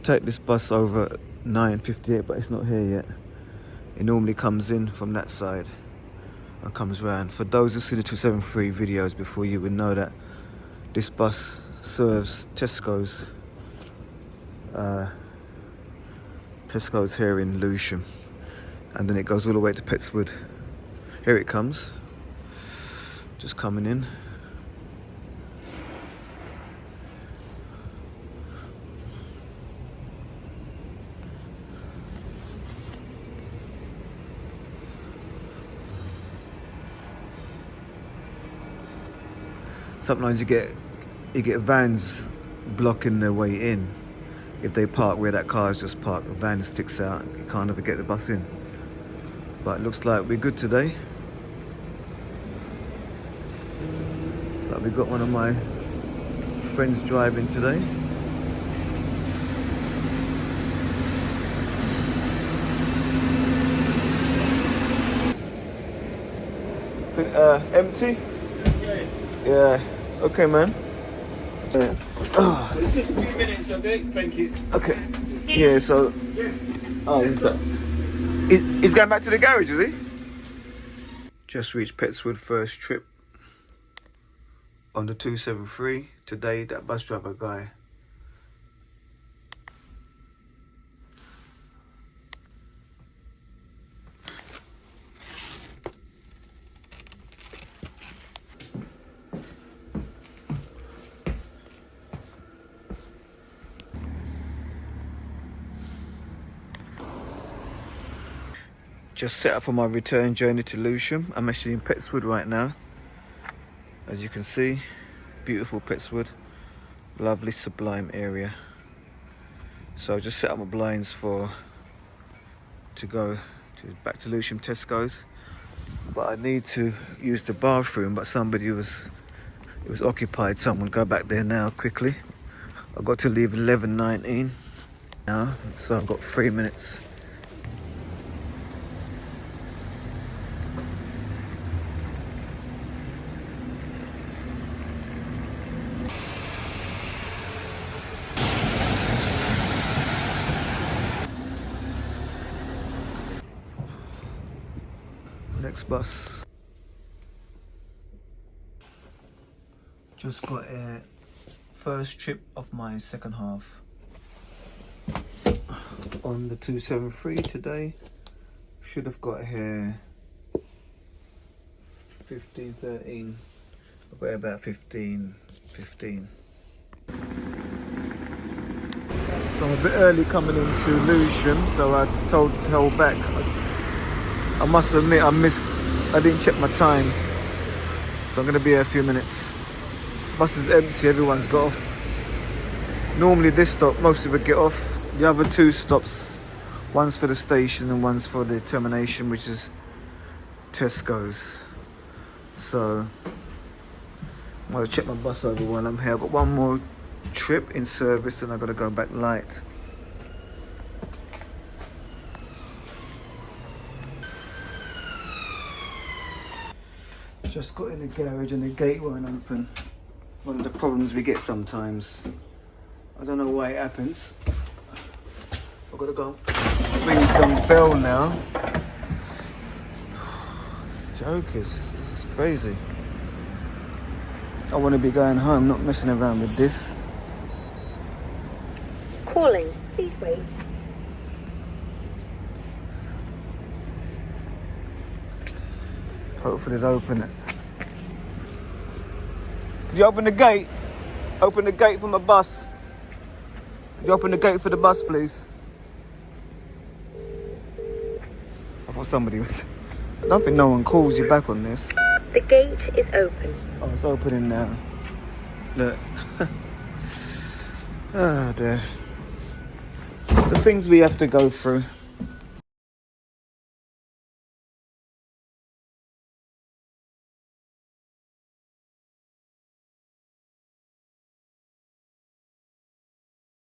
take this bus over at 9:58, but it's not here yet. It normally comes in from that side and comes round. For those who see the 273 videos before, you would know that this bus serves Tesco's here in Lewisham, and then it goes all the way to Petswood. Here it comes, just coming in. Sometimes you get vans blocking their way in. If they park where that car is just parked, the van sticks out, you can't ever get the bus in. But it looks like we're good today. So we got one of my friends driving today. Empty? Yeah. Okay, man. It's just a few minutes, okay? Thank you. Okay. Yeah, so... Oh, who's that? He's going back to the garage, is he? Just reached Petswood, first trip on the 273. Today, that bus driver guy. Just set up for my return journey to Lewisham. I'm actually in Petswood right now. As you can see, beautiful Petswood, lovely sublime area. So I just set up my blinds to go back to Lewisham Tesco's. But I need to use the bathroom, but it was occupied, so I'm gonna go back there now quickly. I've got to leave 11:19 now, so I've got 3 minutes. Next bus. Just got a first trip of my second half on the 273 today. Should have got here 15:13. I've got about 15:15. So I'm a bit early coming into Lewisham, so I told to hold back. I must admit I didn't check my time, so I'm going to be here a few minutes. Bus is empty, everyone's got off. Normally this stop, most people get off. The other two stops, one's for the station and one's for the termination, which is Tesco's. So I'm going to check my bus over while I'm here. I've got one more trip in service and I've got to go back light. Just got in the garage and the gate won't open. One of the problems we get sometimes. I don't know why it happens. I've got to go ring some bell now. This joke is crazy. I want to be going home, not messing around with this. Calling, please wait. Hopefully they'll open it. Could you open the gate? Open the gate for my bus. Could you open the gate for the bus, please? I thought somebody was... I don't think no one calls you back on this. The gate is open. Oh, it's opening now. Look. Oh dear. The things we have to go through.